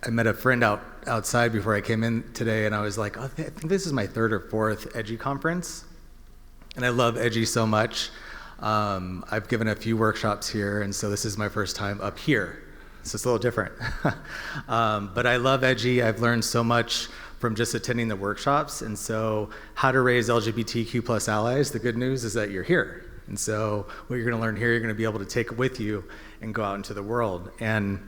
I met a friend outside before I came in today, and I was like, oh, I think this is my third or fourth EDGY conference. And I love EDGY so much. I've given a few workshops here, and so this is my first time up here. So it's a little different. But I love EDGY. I've learned so much from just attending the workshops. And so how to raise LGBTQ plus allies, the good news is that you're here. And so what you're gonna learn here, you're gonna be able to take with you and go out into the world. And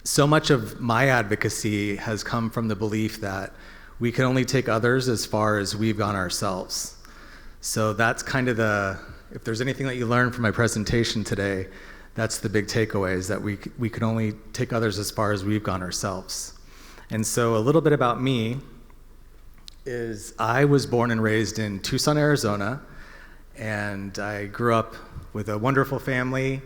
so much of my advocacy has come from the belief that we can only take others as far as we've gone ourselves. So that's kind of if there's anything that you learn from my presentation today, that's the big takeaway, is that we can only take others as far as we've gone ourselves. And so a little bit about me is I was born and raised in Tucson, Arizona, and I grew up with a wonderful family,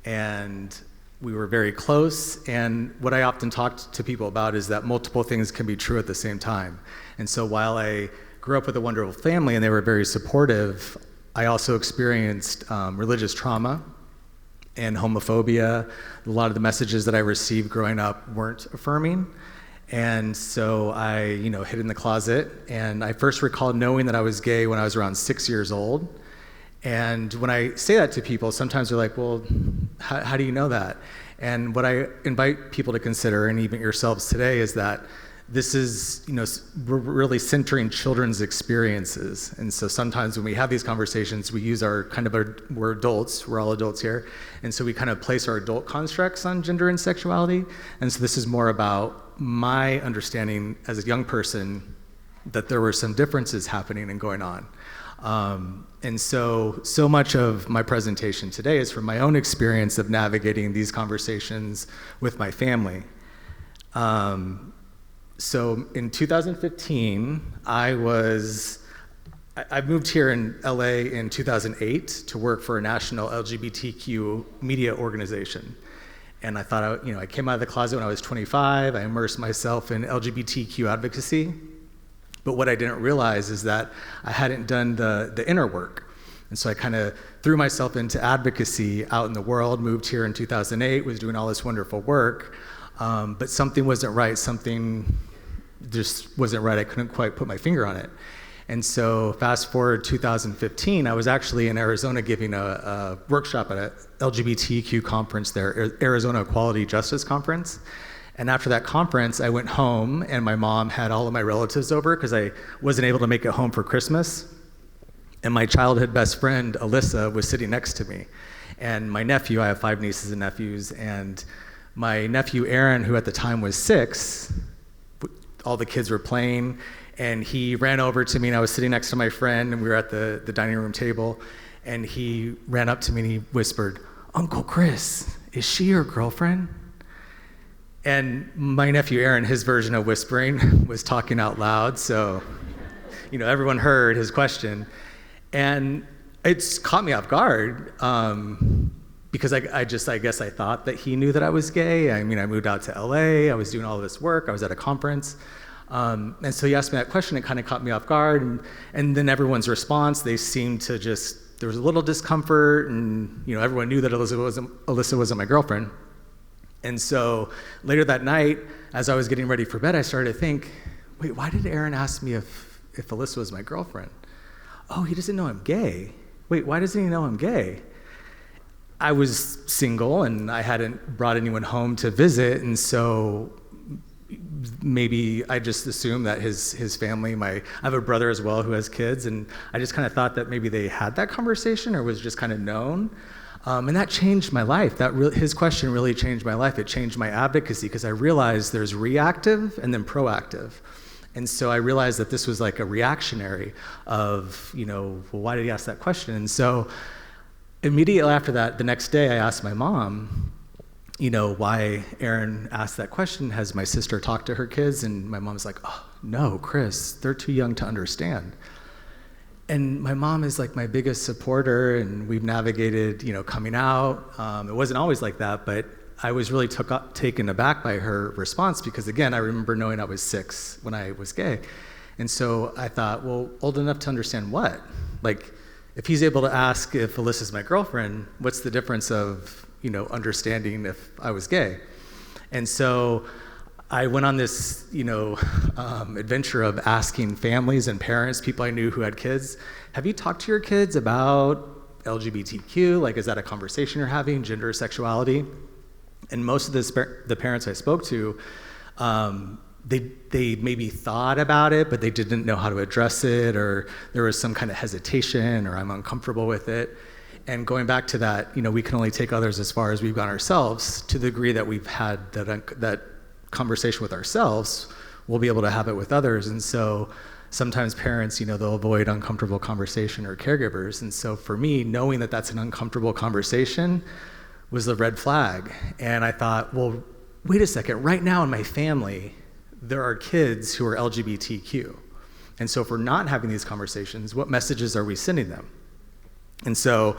and we were very close. And what I often talk to people about is that multiple things can be true at the same time. And so while I grew up with a wonderful family and they were very supportive, I also experienced religious trauma and homophobia. A lot of the messages that I received growing up weren't affirming. And so I, hid in the closet. And I first recall knowing that I was gay when I was around 6 years old. And when I say that to people, sometimes they're like, well, how do you know that? And what I invite people to consider, and even yourselves today, is that this is, we're really centering children's experiences. And so sometimes when we have these conversations, we use we're adults, we're all adults here. And so we kind of place our adult constructs on gender and sexuality. And so this is more about my understanding as a young person that there were some differences happening and going on. And so much of my presentation today is from my own experience of navigating these conversations with my family. So in 2015, I moved here in LA in 2008 to work for a national LGBTQ media organization. And I thought, I came out of the closet when I was 25, I immersed myself in LGBTQ advocacy. But what I didn't realize is that I hadn't done the inner work. And so I kind of threw myself into advocacy out in the world, moved here in 2008, was doing all this wonderful work, but something wasn't right, something just wasn't right. I couldn't quite put my finger on it. And so fast forward 2015, I was actually in Arizona giving a workshop at an LGBTQ conference there, Arizona Equality Justice Conference. And after that conference, I went home, and my mom had all of my relatives over because I wasn't able to make it home for Christmas. And my childhood best friend, Alyssa, was sitting next to me. And my nephew, I have 5 nieces and nephews, and my nephew, Aaron, who at the time was 6, all the kids were playing, and he ran over to me, and I was sitting next to my friend, and we were at the dining room table, and he ran up to me and he whispered, "Uncle Chris, is she your girlfriend?" And my nephew Aaron, his version of whispering was talking out loud, so everyone heard his question. And it's caught me off guard, because I guess I thought that he knew that I was gay. I moved out to LA, I was doing all this work, I was at a conference. And so he asked me that question, it kind of caught me off guard. And then everyone's response, they seemed to there was a little discomfort, and everyone knew that Alyssa wasn't my girlfriend. And so later that night, as I was getting ready for bed, I started to think, wait, why did Aaron ask me if Alyssa was my girlfriend? Oh, he doesn't know I'm gay. Wait, why doesn't he know I'm gay? I was single and I hadn't brought anyone home to visit, and so maybe I just assumed that his family, I have a brother as well who has kids, and I just kind of thought that maybe they had that conversation or was just kind of known. And that changed my life. His question really changed my life. It changed my advocacy because I realized there's reactive and then proactive. And so I realized that this was like a reactionary of, well, why did he ask that question? And so immediately after that, the next day I asked my mom, why Aaron asked that question. Has my sister talked to her kids? And my mom's like, oh, no, Chris, they're too young to understand. And my mom is like my biggest supporter, and we've navigated, coming out. It wasn't always like that, but I was really taken aback by her response because, again, I remember knowing I was 6 when I was gay. And so I thought, well, old enough to understand what? Like, if he's able to ask if Alyssa's my girlfriend, what's the difference of, understanding if I was gay? And so I went on this, adventure of asking families and parents, people I knew who had kids, have you talked to your kids about LGBTQ? Like, is that a conversation you're having, gender, sexuality? And most of the parents I spoke to, they maybe thought about it, but they didn't know how to address it, or there was some kind of hesitation, or I'm uncomfortable with it. And going back to that, we can only take others as far as we've gone ourselves. To the degree that we've had that conversation with ourselves, we'll be able to have it with others. And so sometimes parents, they'll avoid uncomfortable conversation, or caregivers. And so for me, knowing that that's an uncomfortable conversation was the red flag. And I thought, well, wait a second, right now in my family, there are kids who are LGBTQ. And so if we're not having these conversations, what messages are we sending them? And so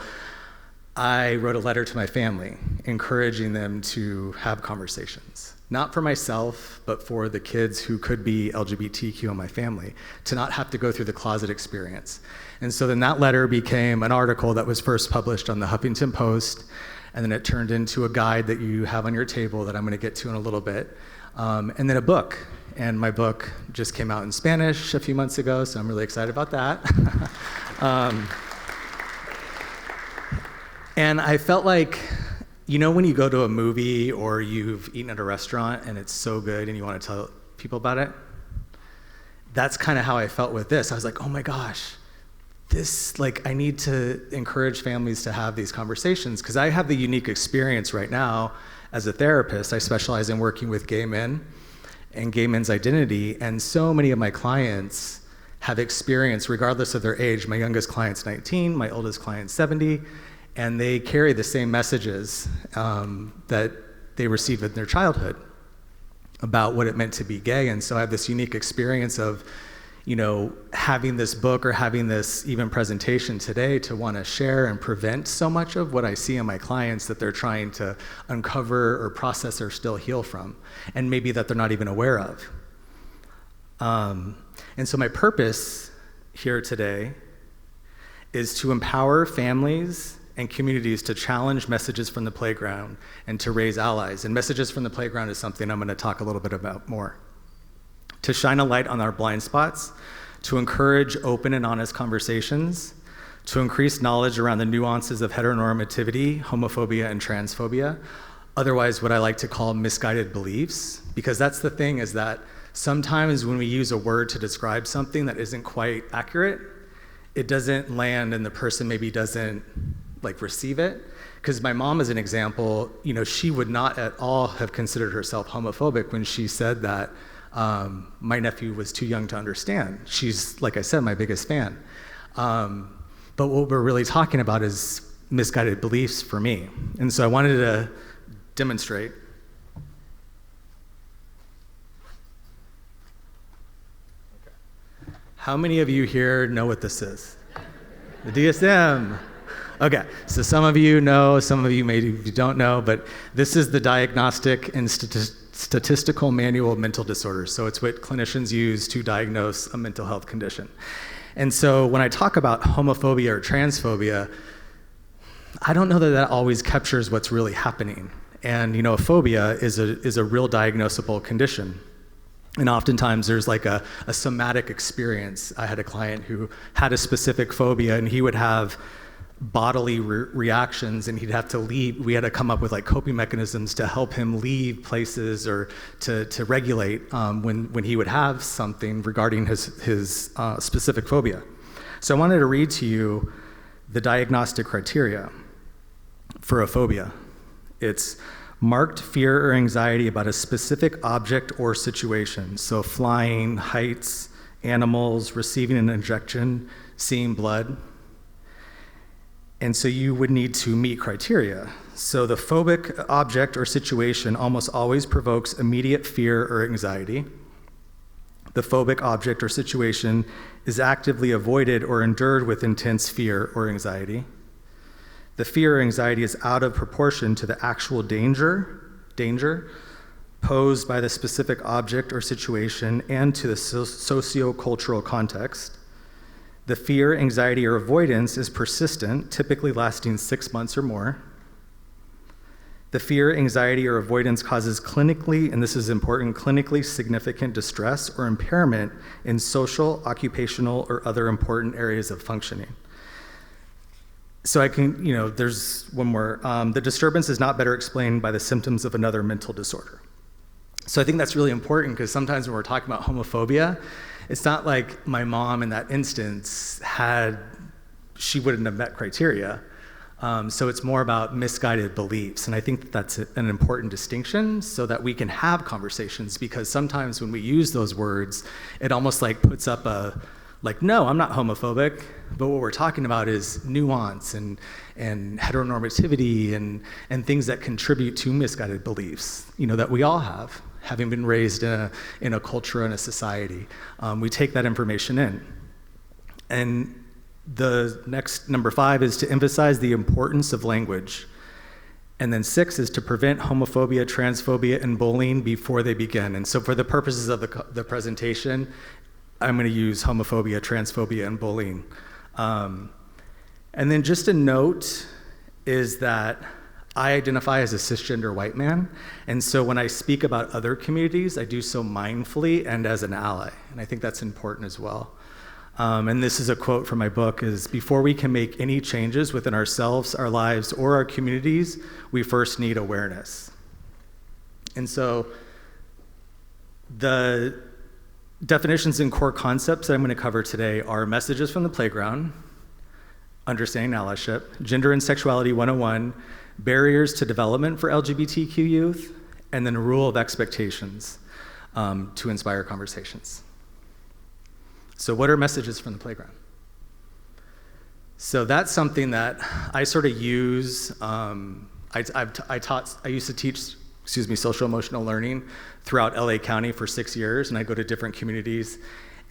I wrote a letter to my family, encouraging them to have conversations. Not for myself, but for the kids who could be LGBTQ in my family, to not have to go through the closet experience. And so then that letter became an article that was first published on the Huffington Post, and then it turned into a guide that you have on your table that I'm gonna get to in a little bit, and then a book. And my book just came out in Spanish a few months ago, so I'm really excited about that. And I felt like, when you go to a movie or you've eaten at a restaurant and it's so good and you want to tell people about it, that's kind of how I felt with this. I was like, oh my gosh, I need to encourage families to have these conversations, because I have the unique experience right now as a therapist. I specialize in working with gay men and gay men's identity, and so many of my clients have experienced, regardless of their age. My youngest client's 19, my oldest client's 70, and they carry the same messages that they received in their childhood about what it meant to be gay. And so I have this unique experience of, having this book or having this even presentation today to want to share and prevent so much of what I see in my clients that they're trying to uncover or process or still heal from, and maybe that they're not even aware of. And so my purpose here today is to empower families and communities to challenge messages from the playground and to raise allies. And messages from the playground is something I'm going to talk a little bit about more. To shine a light on our blind spots, to encourage open and honest conversations, to increase knowledge around the nuances of heteronormativity, homophobia, and transphobia, otherwise what I like to call misguided beliefs. Because that's the thing, is that sometimes when we use a word to describe something that isn't quite accurate, it doesn't land and the person maybe doesn't receive it. Because my mom, as an example, she would not at all have considered herself homophobic when she said that my nephew was too young to understand. She's, like I said, my biggest fan. But what we're really talking about is misguided beliefs for me. And so I wanted to demonstrate. How many of you here know what this is? The DSM. Okay, so some of you know, some of you maybe don't know, but this is the Diagnostic and Statistical Manual of Mental Disorders. So it's what clinicians use to diagnose a mental health condition. And so when I talk about homophobia or transphobia, I don't know that that always captures what's really happening. And a phobia is a real diagnosable condition. And oftentimes there's a somatic experience. I had a client who had a specific phobia, and he would have bodily reactions, and he'd have to leave. We had to come up with coping mechanisms to help him leave places or to regulate when he would have something regarding his specific phobia. So I wanted to read to you the diagnostic criteria for a phobia. It's marked fear or anxiety about a specific object or situation. So flying, heights, animals, receiving an injection, seeing blood. And so you would need to meet criteria. So the phobic object or situation almost always provokes immediate fear or anxiety. The phobic object or situation is actively avoided or endured with intense fear or anxiety. The fear or anxiety is out of proportion to the actual danger posed by the specific object or situation and to the socio-cultural context. The fear, anxiety, or avoidance is persistent, typically lasting 6 months or more. The fear, anxiety, or avoidance causes clinically, and this is important, clinically significant distress or impairment in social, occupational, or other important areas of functioning. So I can, there's one more. The disturbance is not better explained by the symptoms of another mental disorder. So I think that's really important because sometimes when we're talking about homophobia, it's not like my mom in that instance she wouldn't have met criteria. So it's more about misguided beliefs. And I think that's an important distinction so that we can have conversations, because sometimes when we use those words, it almost like puts up no, I'm not homophobic, but what we're talking about is nuance and heteronormativity and things that contribute to misguided beliefs, that we all have, having been raised in a culture and a society. We take that information in. And the next, number 5, is to emphasize the importance of language. And then 6 is to prevent homophobia, transphobia, and bullying before they begin. And so for the purposes of the presentation, I'm going to use homophobia, transphobia, and bullying. And then just a note is that I identify as a cisgender white man, and so when I speak about other communities, I do so mindfully and as an ally, and I think that's important as well. And this is a quote from my book, is before we can make any changes within ourselves, our lives, or our communities, we first need awareness. And so the definitions and core concepts that I'm going to cover today are messages from the playground, understanding allyship, gender and sexuality 101, barriers to development for LGBTQ youth, and then rule of expectations to inspire conversations. So what are messages from the playground? So that's something that I sort of use. I used to teach, social emotional learning throughout LA County for 6 years, and I go to different communities.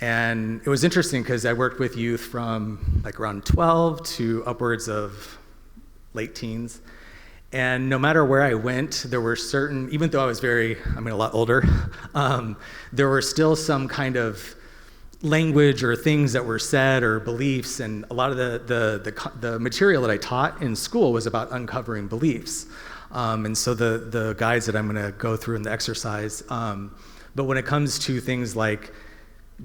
And it was interesting because I worked with youth from like around 12 to upwards of late teens. And no matter where I went, there were certain, even though I was a lot older, there were still some kind of language or things that were said or beliefs, and a lot of the material that I taught in school was about uncovering beliefs. And so the guides that I'm going to go through in the exercise, but when it comes to things like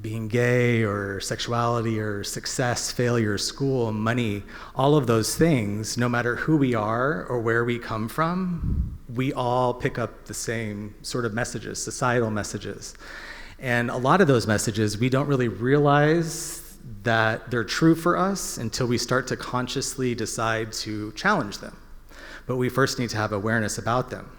being gay or sexuality or success, failure, school, money, all of those things, no matter who we are or where we come from, we all pick up the same sort of messages, societal messages. And a lot of those messages, we don't really realize that they're true for us until we start to consciously decide to challenge them. But we first need to have awareness about them.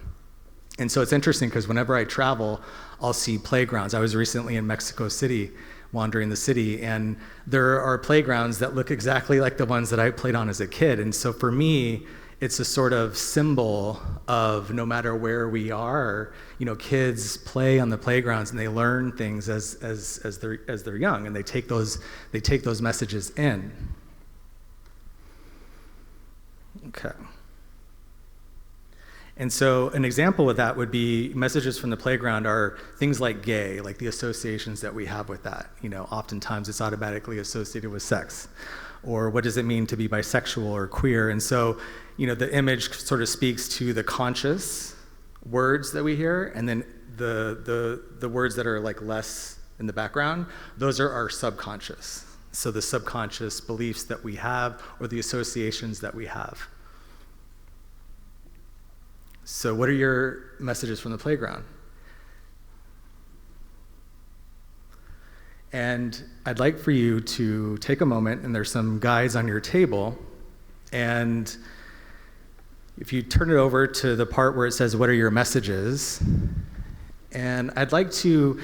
And so it's interesting because whenever I travel, I'll see playgrounds. I was recently in Mexico City, wandering the city, and there are playgrounds that look exactly like the ones that I played on as a kid. And so for me, it's a sort of symbol of no matter where we are, kids play on the playgrounds and they learn things as they're young, and they take those messages in. Okay. And so an example of that would be messages from the playground are things like gay, like the associations that we have with that. Oftentimes it's automatically associated with sex. Or what does it mean to be bisexual or queer? And so, the image sort of speaks to the conscious words that we hear, and then the words that are like less in the background, those are our subconscious. So the subconscious beliefs that we have or the associations that we have. So what are your messages from the playground? And I'd like for you to take a moment, and there's some guides on your table, and if you turn it over to the part where it says, what are your messages? And I like to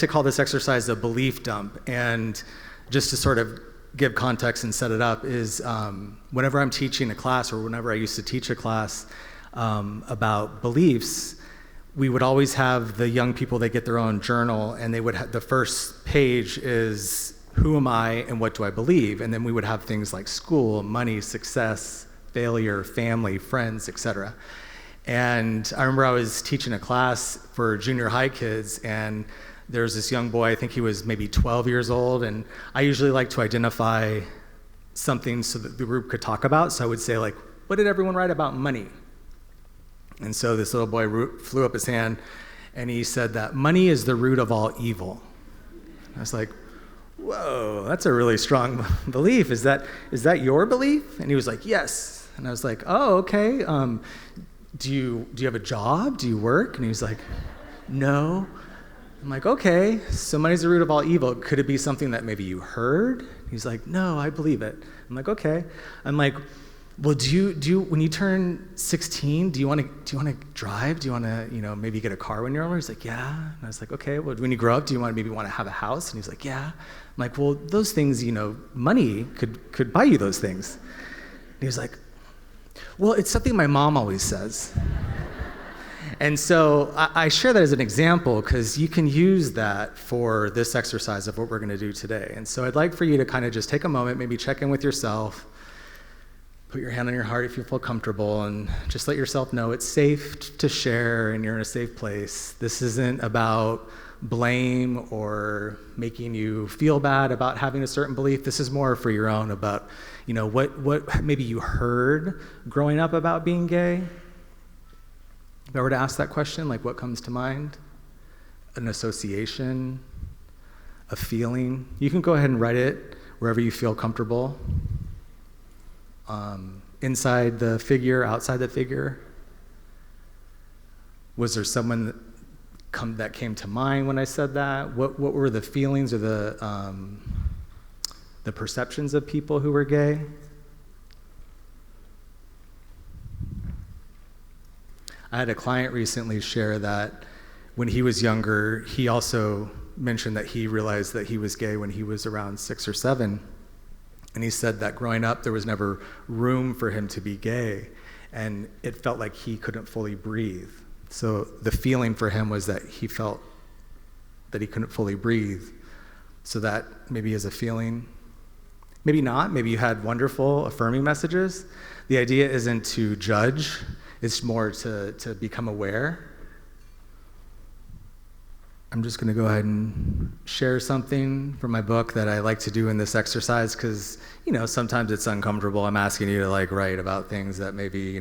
call this exercise a belief dump, and just to sort of give context and set it up is whenever I'm teaching a class, or whenever I used to teach a class about beliefs, we would always have the young people, they get their own journal, and they would have, the first page is, who am I and what do I believe? And then we would have things like school, money, success, failure, family, friends, etc. And I remember I was teaching a class for junior high kids, and there's this young boy, I think he was maybe 12 years old, and I usually like to identify something so that the group could talk about. So I would say, like, what did everyone write about money? And so this little boy flew up his hand, and he said that money is the root of all evil. I was like, whoa, that's a really strong belief. Is that your belief? And he was like, yes. And I was like, oh, okay. Do you have a job? Do you work? And he was like, no. I'm like, okay, so money's the root of all evil. Could it be something that maybe you heard? He's like, no, I believe it. I'm like, okay. I'm like, well, do you when you turn 16, do you want to drive? Do you want to, maybe get a car when you're older? He's like, yeah. And I was like, okay. Well, when you grow up, do you want to have a house? And he's like, yeah. I'm like, well, those things, money could buy you those things. And he was like, well, it's something my mom always says. And so I share that as an example because you can use that for this exercise of what we're going to do today. And so I'd like for you to kind of just take a moment, maybe check in with yourself, put your hand on your heart if you feel comfortable, and just let yourself know it's safe to share and you're in a safe place. This isn't about blame or making you feel bad about having a certain belief. This is more for your own about, what maybe you heard growing up about being gay. If I were to ask that question, like what comes to mind? An association, a feeling. You can go ahead and write it wherever you feel comfortable. Inside the figure, outside the figure. Was there someone that came to mind when I said that? What were the feelings or the perceptions of people who were gay? I had a client recently share that when he was younger, he also mentioned that he realized that he was gay when he was around 6 or 7. And he said that growing up, there was never room for him to be gay, and it felt like he couldn't fully breathe. So the feeling for him was that he felt that he couldn't fully breathe. So that maybe is a feeling. Maybe not. Maybe you had wonderful, affirming messages. The idea isn't to judge. It's more to become aware. I'm just going to go ahead and share something from my book that I like to do in this exercise because, sometimes it's uncomfortable. I'm asking you to write about things that maybe,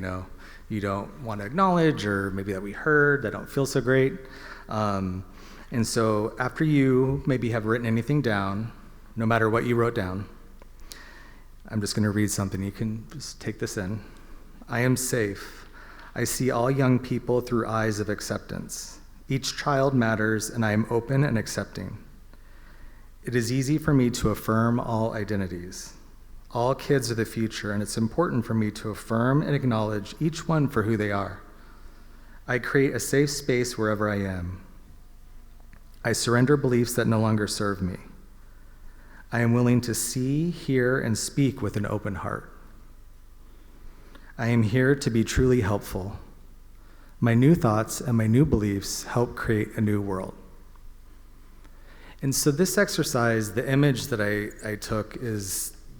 you don't want to acknowledge or maybe that we heard that don't feel so great. And so after you maybe have written anything down, no matter what you wrote down, I'm just going to read something. You can just take this in. I am safe. I see all young people through eyes of acceptance. Each child matters, and I am open and accepting. It is easy for me to affirm all identities. All kids are the future, and it's important for me to affirm and acknowledge each one for who they are. I create a safe space wherever I am. I surrender beliefs that no longer serve me. I am willing to see, hear, and speak with an open heart. I am here to be truly helpful. My new thoughts and my new beliefs help create a new world. And so this exercise, the image that I took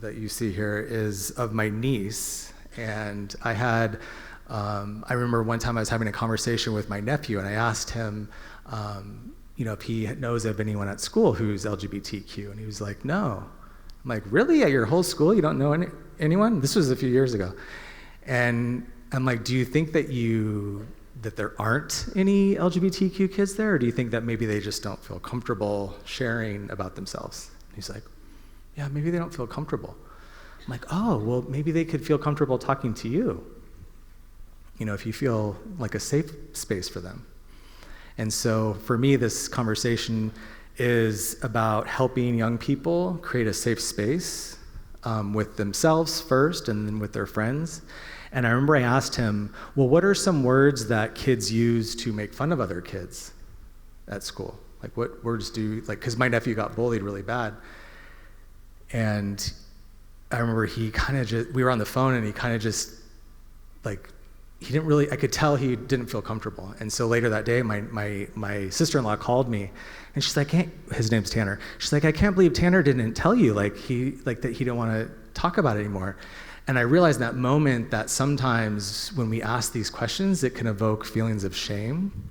that you see here is of my niece. And I remember one time I was having a conversation with my nephew, and I asked him, if he knows of anyone at school who's LGBTQ, and he was like, no. I'm like, really? At your whole school, you don't know anyone? This was a few years ago. And I'm like, do you think that there aren't any LGBTQ kids there, or do you think that maybe they just don't feel comfortable sharing about themselves? And he's like, yeah, maybe they don't feel comfortable. I'm like, oh, well, maybe they could feel comfortable talking to you, if you feel like a safe space for them. And so for me, this conversation is about helping young people create a safe space with themselves first and then with their friends. And I remember I asked him, well, what are some words that kids use to make fun of other kids at school? Like what words because my nephew got bullied really bad. And I remember we were on the phone and he kind of just I could tell he didn't feel comfortable. And so later that day, my sister-in-law called me and she's like, his name's Tanner. She's like, I can't believe Tanner didn't tell you that he didn't want to talk about it anymore. And I realized in that moment that sometimes when we ask these questions, it can evoke feelings of shame.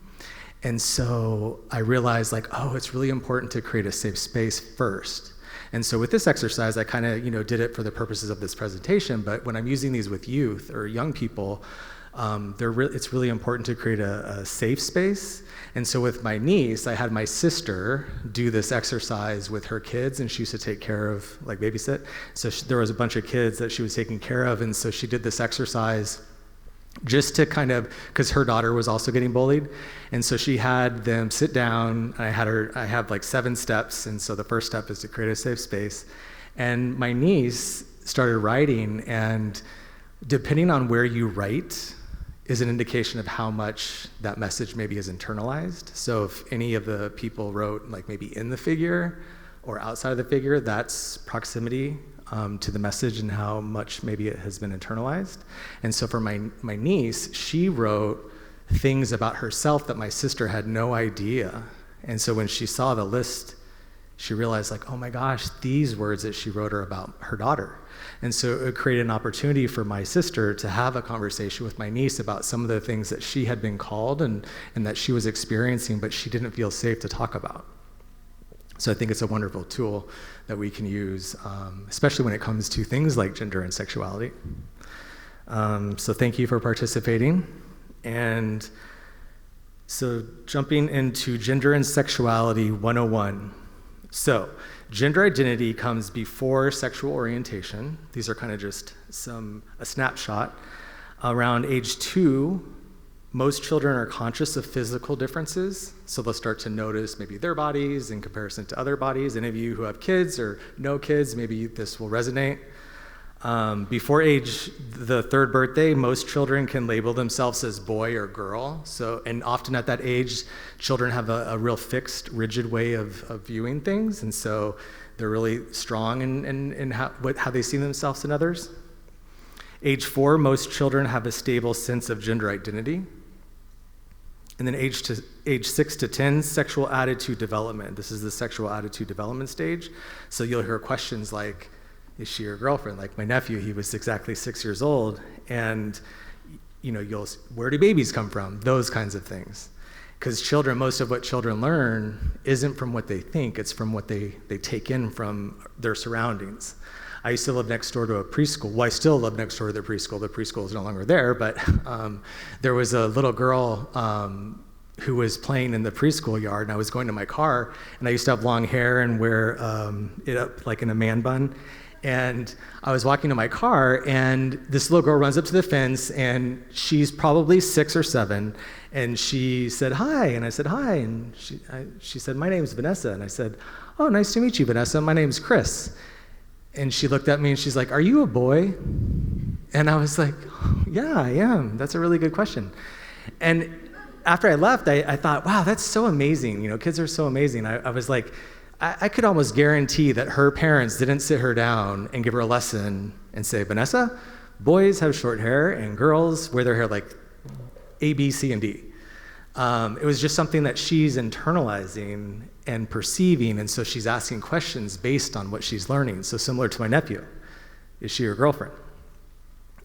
And so I realized it's really important to create a safe space first. And so with this exercise, I kind of, did it for the purposes of this presentation, but when I'm using these with youth or young people, it's really important to create a safe space. And so with my niece, I had my sister do this exercise with her kids, and she used to take care of, like, babysit. So there was a bunch of kids that she was taking care of, and so she did this exercise just to kind of, because her daughter was also getting bullied. And so she had them sit down, and I have like 7 steps, and so the first step is to create a safe space. And my niece started writing, and depending on where you write is an indication of how much that message maybe is internalized. So if any of the people wrote like maybe in the figure or outside of the figure, that's proximity to the message and how much maybe it has been internalized. And so for my niece, she wrote things about herself that my sister had no idea. And so when she saw the list, she realized, like, oh my gosh, these words that she wrote are about her daughter. And so it created an opportunity for my sister to have a conversation with my niece about some of the things that she had been called and that she was experiencing, but she didn't feel safe to talk about. So I think it's a wonderful tool that we can use, especially when it comes to things like gender and sexuality. So thank you for participating. And so jumping into Gender and Sexuality 101. So gender identity comes before sexual orientation. These are kind of just a snapshot. Around age 2, most children are conscious of physical differences, so they'll start to notice maybe their bodies in comparison to other bodies. Any of you who have kids or no kids, maybe this will resonate. Before the 3rd birthday, most children can label themselves as boy or girl. So, and often at that age, children have a real fixed, rigid way of viewing things, and so they're really strong in how they see themselves and others. Age 4, most children have a stable sense of gender identity. And then age 6 to 10, sexual attitude development. This is the sexual attitude development stage. So you'll hear questions like, is she your girlfriend? Like my nephew, he was exactly 6 years old, and where do babies come from? Those kinds of things. Because most of what children learn isn't from what they think, it's from what they take in from their surroundings. I used to live next door to a preschool. Well, I still live next door to the preschool. The preschool is no longer there, but there was a little girl who was playing in the preschool yard, and I was going to my car, and I used to have long hair and wear it up like in a man bun. And I was walking to my car, and this little girl runs up to the fence, and she's probably 6 or 7, and she said, hi, and I said, hi, and she said, my name's Vanessa, and I said, oh, nice to meet you, Vanessa, my name's Chris. And she looked at me, and she's like, are you a boy? And I was like, yeah, I am. That's a really good question. And after I left, I thought, wow, that's so amazing. Kids are so amazing. I was like, I could almost guarantee that her parents didn't sit her down and give her a lesson and say, Vanessa, boys have short hair and girls wear their hair like A, B, C, and D. It was just something that she's internalizing and perceiving, and so she's asking questions based on what she's learning. So similar to my nephew, is she your girlfriend?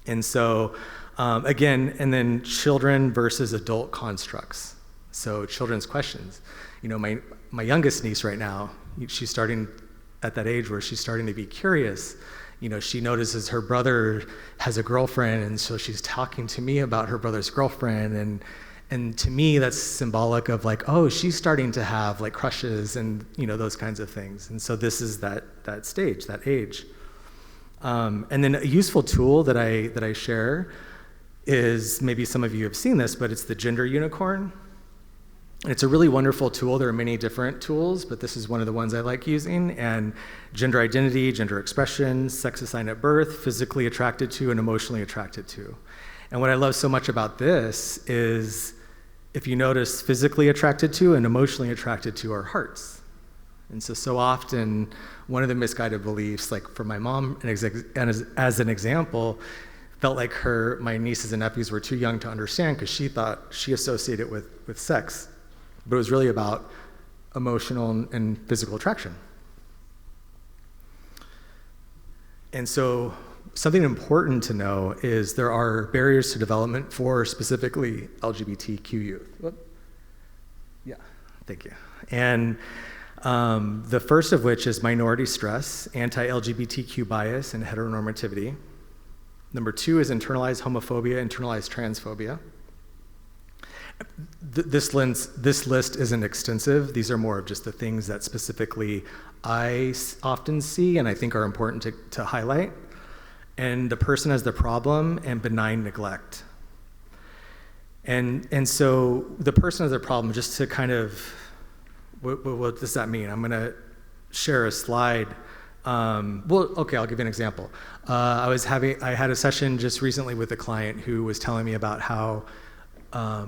And so, again, and then children versus adult constructs. So children's questions. My youngest niece right now, she's starting at that age where she's starting to be curious. She notices her brother has a girlfriend, and so she's talking to me about her brother's girlfriend, and to me that's symbolic of like, oh, she's starting to have like crushes and those kinds of things. And so this is that stage, that age. And then a useful tool that I share is, maybe some of you have seen this, but it's the gender unicorn. It's a really wonderful tool. There are many different tools, but this is one of the ones I like using. And gender identity, gender expression, sex assigned at birth, physically attracted to and emotionally attracted to. And what I love so much about this is, if you notice, physically attracted to and emotionally attracted to are hearts. And so often, one of the misguided beliefs, like for my mom, as an example, felt like my nieces and nephews were too young to understand because she thought she associated it with sex. But it was really about emotional and physical attraction. And so something important to know is there are barriers to development for specifically LGBTQ youth. Yeah, thank you. And the first of which is minority stress, anti-LGBTQ bias, and heteronormativity. Number 2 is internalized homophobia, internalized transphobia. This list isn't extensive. These are more of just the things that specifically I often see and I think are important to highlight. And the person as the problem and benign neglect. And so the person as the problem, just to kind of, what does that mean? I'm gonna share a slide. Okay, I'll give you an example. I had a session just recently with a client who was telling me about how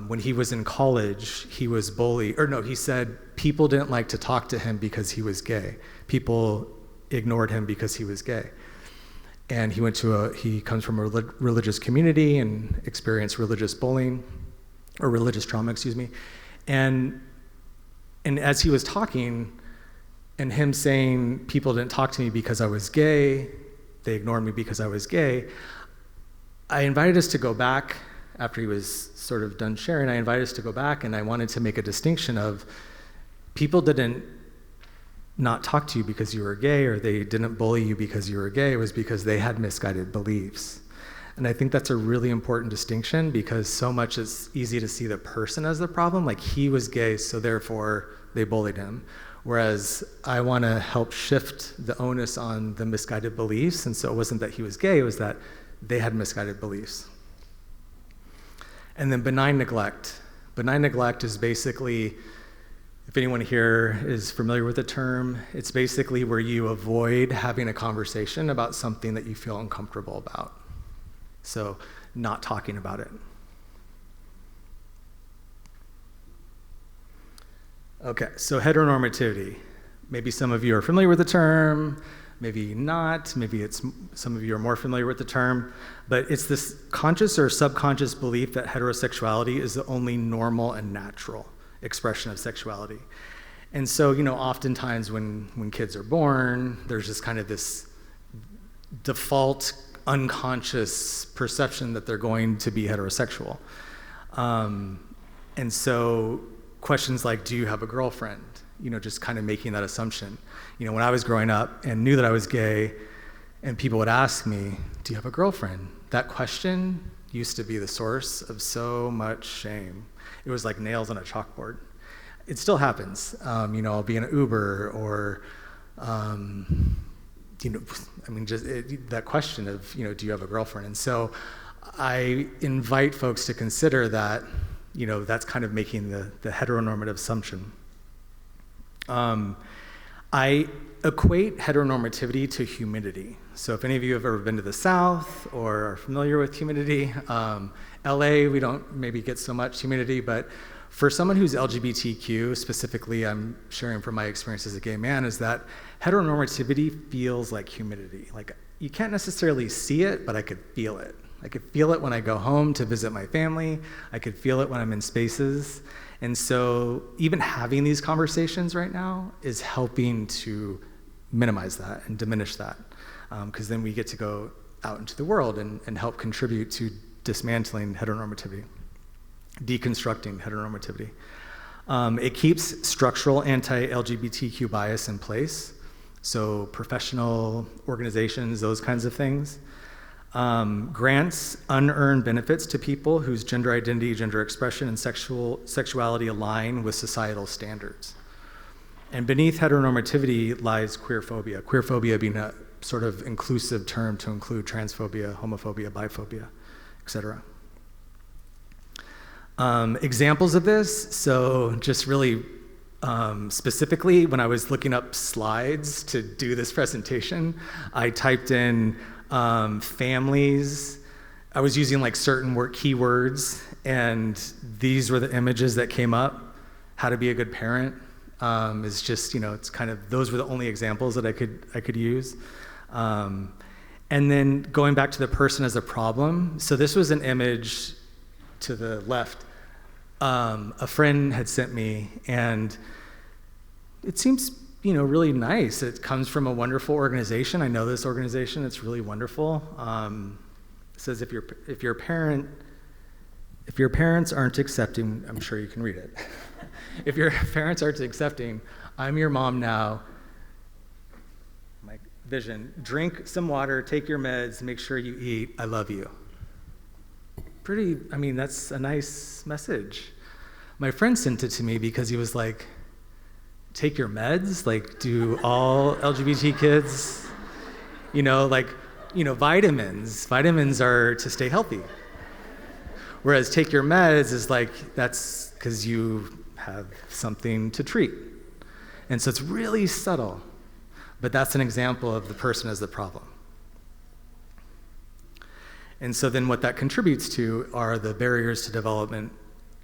when he was in college, he was bullied, he said people didn't like to talk to him because he was gay. People ignored him because he was gay. And he comes from a religious community and experienced religious bullying, or religious trauma, excuse me. And as he was talking, and him saying people didn't talk to me because I was gay, they ignored me because I was gay, I invited us to go back after he was sort of done sharing. I invited us to go back, and I wanted to make a distinction of people didn't not talk to you because you were gay, or they didn't bully you because you were gay. It was because they had misguided beliefs. And I think that's a really important distinction, because so much it's easy to see the person as the problem, like he was gay, so therefore they bullied him. Whereas I want to help shift the onus on the misguided beliefs, and so it wasn't that he was gay, it was that they had misguided beliefs. And then benign neglect. Benign neglect is basically, if anyone here is familiar with the term, it's basically where you avoid having a conversation about something that you feel uncomfortable about. So not talking about it. Okay, so heteronormativity. Maybe some of you are familiar with the term, maybe not, maybe some of you are more familiar with the term, but it's this conscious or subconscious belief that heterosexuality is the only normal and natural expression of sexuality. And so, oftentimes when kids are born, there's just kind of this default unconscious perception that they're going to be heterosexual. And so questions like, do you have a girlfriend? Just kind of making that assumption. When I was growing up and knew that I was gay, and people would ask me, do you have a girlfriend? That question used to be the source of so much shame. It was like nails on a chalkboard. It still happens. I'll be in an Uber or, that question of, do you have a girlfriend? And so I invite folks to consider that, that's kind of making the heteronormative assumption. I equate heteronormativity to humidity. So if any of you have ever been to the South or are familiar with humidity, LA, we don't maybe get so much humidity, but for someone who's LGBTQ, specifically I'm sharing from my experience as a gay man, is that heteronormativity feels like humidity. Like you can't necessarily see it, but I could feel it. I could feel it when I go home to visit my family. I could feel it when I'm in spaces. And so even having these conversations right now is helping to minimize that and diminish that, because then we get to go out into the world and help contribute to dismantling heteronormativity, deconstructing heteronormativity. It keeps structural anti-LGBTQ bias in place, so professional organizations, those kinds of things. Grants unearned benefits to people whose gender identity, gender expression, and sexuality align with societal standards. And beneath heteronormativity lies queerphobia. Queerphobia being a sort of inclusive term to include transphobia, homophobia, biphobia, etc. Examples of this, so just really specifically, when I was looking up slides to do this presentation, I typed in families. I was using like certain keywords, and these were the images that came up. How to be a good parent is just, it's kind of, those were the only examples that I could use. And then going back to the person as a problem. So this was an image to the left. A friend had sent me, and it seems really nice. It comes from a wonderful organization. I know this organization. It's really wonderful. It says if your parents aren't accepting, I'm sure you can read it. If your parents aren't accepting, I'm your mom now. vision. Drink some water, take your meds, make sure you eat, I love you. That's a nice message. My friend sent it to me because he was like, take your meds? Like, do all LGBT kids, vitamins. Vitamins are to stay healthy. Whereas take your meds is like, that's because you have something to treat. And so it's really subtle, but that's an example of the person as the problem. And so then what that contributes to are the barriers to development,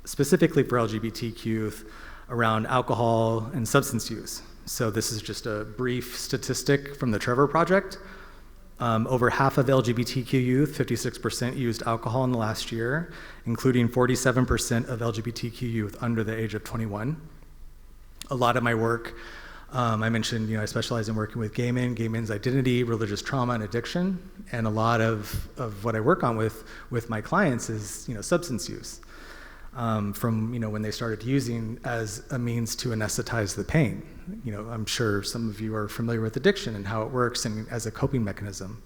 specifically for LGBTQ youth, around alcohol and substance use. So this is just a brief statistic from the Trevor Project. Over half of LGBTQ youth, 56%, used alcohol in the last year, including 47% of LGBTQ youth under the age of 21. A lot of my work, I mentioned, I specialize in working with gay men's identity, religious trauma, and addiction. And a lot of what I work on with my clients is, substance use. From when they started using as a means to anesthetize the pain. I'm sure some of you are familiar with addiction and how it works and as a coping mechanism.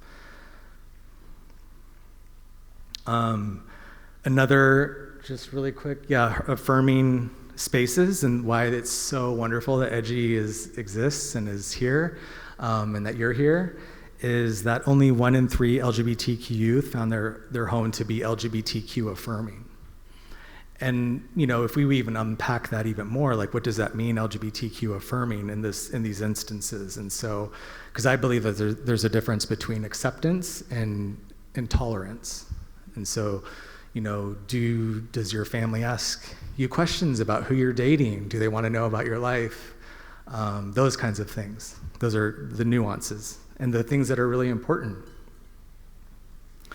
Another, just really quick, affirming spaces and why it's so wonderful that EDGY exists and is here, and that you're here, is that only 1 in 3 LGBTQ youth found their home to be LGBTQ affirming. And if we even unpack that even more, like what does that mean, LGBTQ affirming in these instances? And so, because I believe that there's a difference between acceptance and intolerance. And so, does your family ask you questions about who you're dating? Do they want to know about your life? Those kinds of things. Those are the nuances and the things that are really important.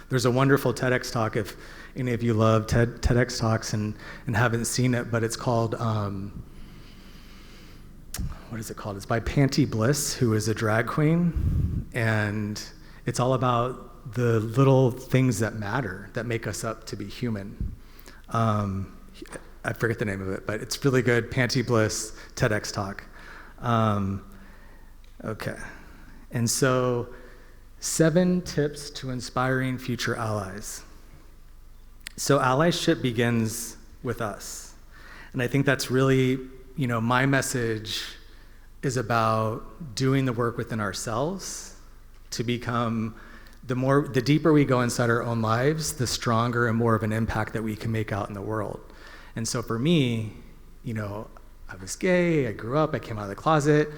There's a wonderful TEDx talk, if any of you love TEDx talks and haven't seen it, but it's called, what is it called? It's by Panty Bliss, who is a drag queen, and it's all about the little things that matter, that make us up to be human. I forget the name of it, but it's really good. Panty Bliss TEDx talk. Okay, and so 7 tips to inspiring future allies. So allyship begins with us. And I think that's really, my message is about doing the work within ourselves to become, the deeper we go inside our own lives, the stronger and more of an impact that we can make out in the world. And so for me, I was gay, I grew up, I came out of the closet,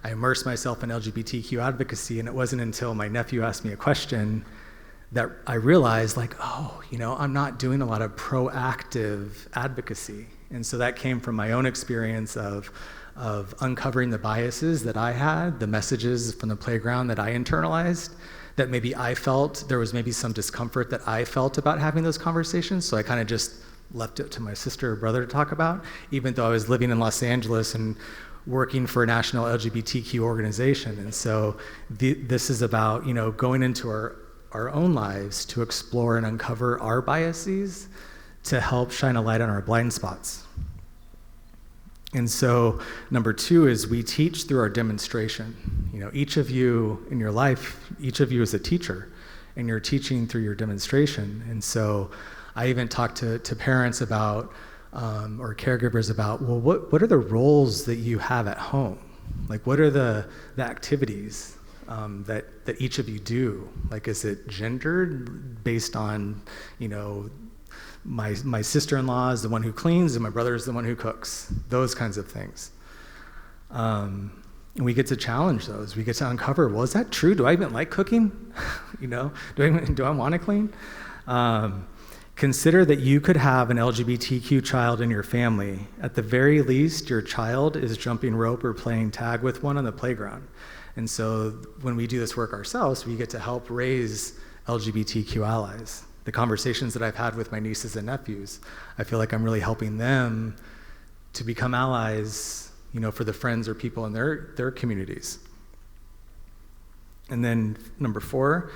I immersed myself in LGBTQ advocacy, and it wasn't until my nephew asked me a question that I realized, I'm not doing a lot of proactive advocacy. And so that came from my own experience of uncovering the biases that I had, the messages from the playground that I internalized, that maybe I felt, there was maybe some discomfort that I felt about having those conversations, so I kind of just left it to my sister or brother to talk about, even though I was living in Los Angeles and working for a national LGBTQ organization. And so this is about, going into our own lives to explore and uncover our biases to help shine a light on our blind spots. And so number 2 is we teach through our demonstration. Each of you in your life, each of you is a teacher, and you're teaching through your demonstration. And so I even talk to parents about, or caregivers about, well, what are the roles that you have at home? Like, what are the activities that each of you do? Like, is it gendered based on, my sister-in-law is the one who cleans and my brother is the one who cooks, those kinds of things. And we get to challenge those. We get to uncover, well, is that true? Do I even like cooking? Do I want to clean? Consider that you could have an LGBTQ child in your family. At the very least, your child is jumping rope or playing tag with one on the playground. And so when we do this work ourselves, we get to help raise LGBTQ allies. The conversations that I've had with my nieces and nephews, I feel like I'm really helping them to become allies, for the friends or people in their communities. And then number 4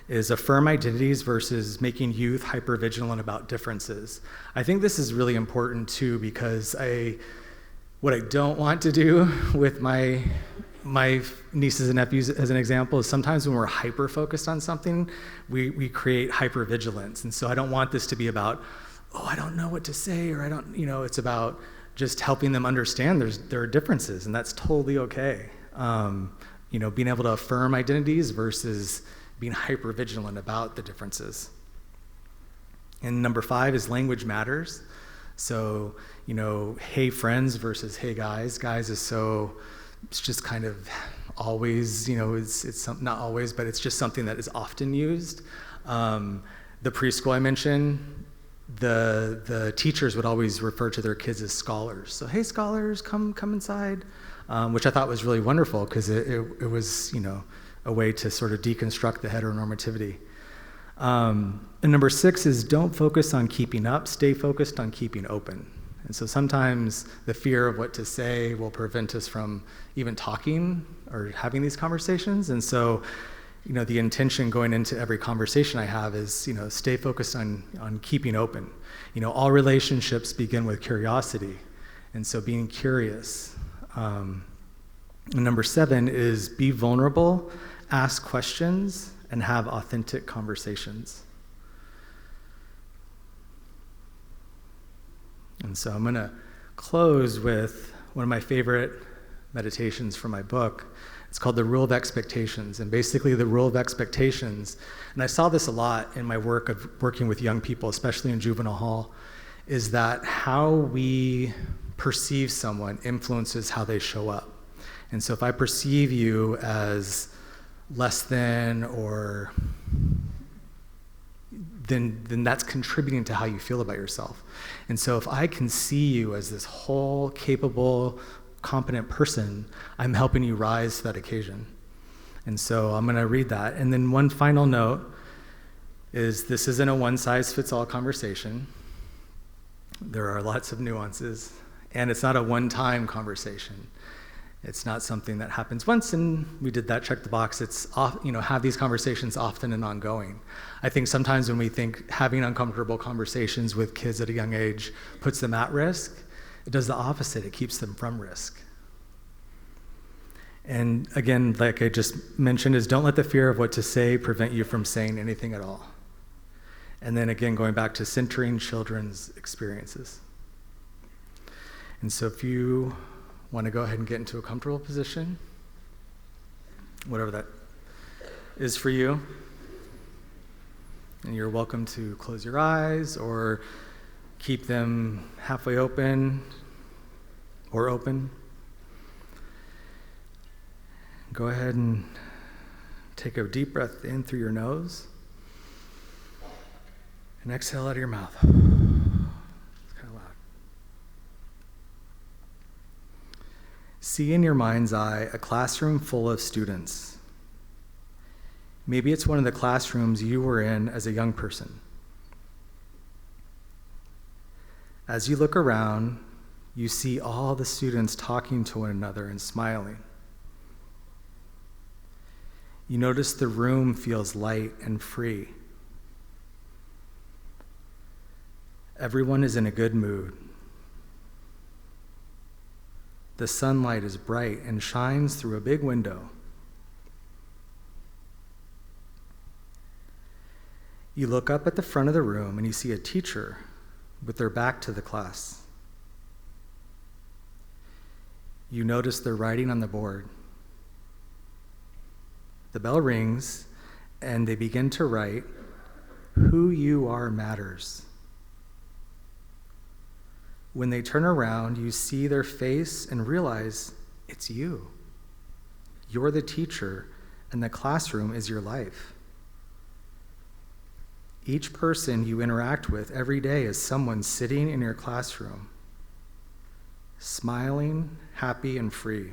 is affirm identities versus making youth hypervigilant about differences. I think this is really important too, because what I don't want to do with my my nieces and nephews, as an example, is sometimes when we're hyper-focused on something, we create hyper-vigilance. And so I don't want this to be about, oh, I don't know what to say, or I don't, it's about just helping them understand there are differences, and that's totally okay. Being able to affirm identities versus being hyper-vigilant about the differences. And number 5 is language matters. So, hey friends versus hey guys. Guys is it's just kind of always, it's not always, but it's just something that is often used. The preschool I mentioned, the teachers would always refer to their kids as scholars. So, hey scholars, come inside, which I thought was really wonderful because it was, a way to sort of deconstruct the heteronormativity. And number 6 is don't focus on keeping up, stay focused on keeping open. And so sometimes the fear of what to say will prevent us from even talking or having these conversations. And so, the intention going into every conversation I have is, stay focused on keeping open. All relationships begin with curiosity. And so being curious. And number 7 is be vulnerable, ask questions, and have authentic conversations. And so I'm going to close with one of my favorite meditations from my book. It's called The Rule of Expectations. And basically the rule of expectations, and I saw this a lot in my work of working with young people, especially in juvenile hall, is that how we perceive someone influences how they show up. And so if I perceive you as less than, or then that's contributing to how you feel about yourself. And so if I can see you as this whole, capable, competent person, I'm helping you rise to that occasion. And so I'm gonna read that. And then one final note is this isn't a one-size-fits-all conversation. There are lots of nuances, and it's not a one-time conversation. It's not something that happens once and we did that, check the box. It's have these conversations often and ongoing. I think sometimes when we think having uncomfortable conversations with kids at a young age puts them at risk, it does the opposite, it keeps them from risk. And again, like I just mentioned, is don't let the fear of what to say prevent you from saying anything at all. And then again, going back to centering children's experiences. And so if you want to go ahead and get into a comfortable position, whatever that is for you. And you're welcome to close your eyes or keep them halfway open or open. Go ahead and take a deep breath in through your nose and exhale out of your mouth. See in your mind's eye a classroom full of students. Maybe it's one of the classrooms you were in as a young person. As you look around, you see all the students talking to one another and smiling. You notice the room feels light and free. Everyone is in a good mood. The sunlight is bright and shines through a big window. You look up at the front of the room and you see a teacher with their back to the class. You notice they're writing on the board. The bell rings and they begin to write, "Who you are matters." When they turn around, you see their face and realize it's you. You're the teacher, and the classroom is your life. Each person you interact with every day is someone sitting in your classroom, smiling, happy, and free.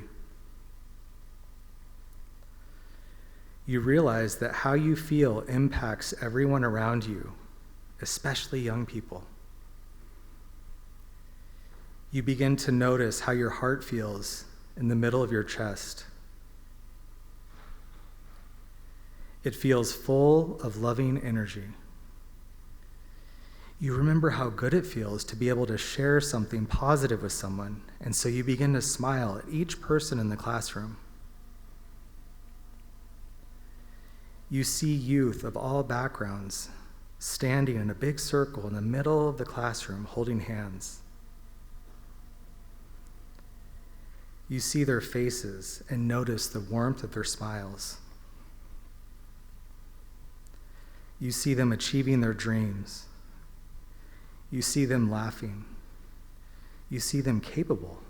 You realize that how you feel impacts everyone around you, especially young people. You begin to notice how your heart feels in the middle of your chest. It feels full of loving energy. You remember how good it feels to be able to share something positive with someone, and so you begin to smile at each person in the classroom. You see youth of all backgrounds standing in a big circle in the middle of the classroom holding hands. You see their faces and notice the warmth of their smiles. You see them achieving their dreams. You see them laughing. You see them capable.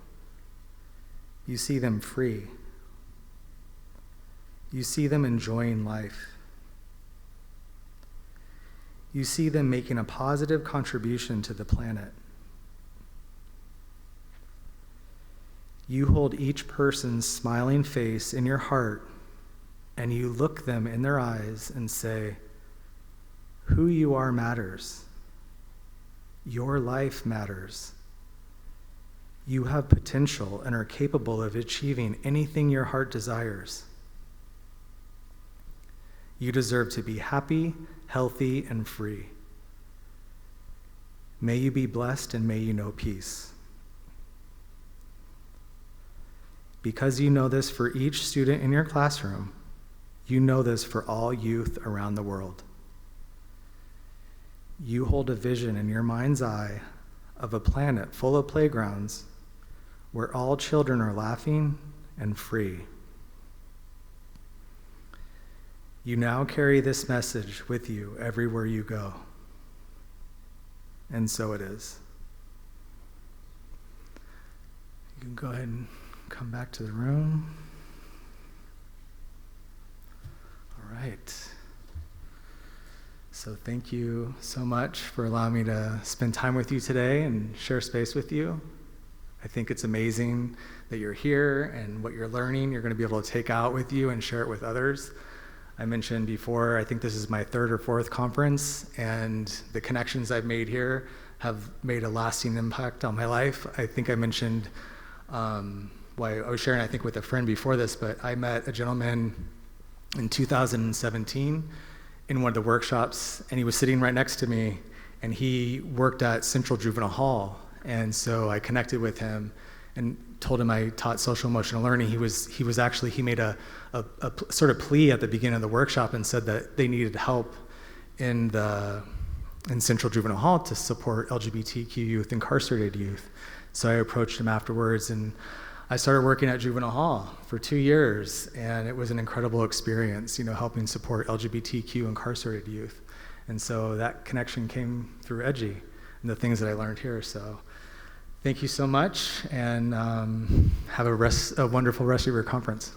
You see them free. You see them enjoying life. You see them making a positive contribution to the planet. You hold each person's smiling face in your heart, and you look them in their eyes and say, "Who you are matters. Your life matters. You have potential and are capable of achieving anything your heart desires. You deserve to be happy, healthy, and free. May you be blessed and may you know peace." Because you know this for each student in your classroom, you know this for all youth around the world. You hold a vision in your mind's eye of a planet full of playgrounds where all children are laughing and free. You now carry this message with you everywhere you go. And so it is. You can go ahead and come back to the room. All right. So thank you so much for allowing me to spend time with you today and share space with you. I think it's amazing that you're here and what you're learning, you're going to be able to take out with you and share it with others. I mentioned before, I think this is my third or fourth conference, and the connections I've made here have made a lasting impact on my life. I think I mentioned, I was sharing, I think, with a friend before this, but I met a gentleman in 2017 in one of the workshops, and he was sitting right next to me, and he worked at Central Juvenile Hall. And so I connected with him and told him I taught social emotional learning. He made a sort of plea at the beginning of the workshop and said that they needed help in Central Juvenile Hall to support LGBTQ youth, incarcerated youth. So I approached him afterwards, and I started working at Juvenile Hall for 2 years, and it was an incredible experience, helping support LGBTQ incarcerated youth. And so that connection came through EDGY and the things that I learned here. So thank you so much, and have a wonderful rest of your conference.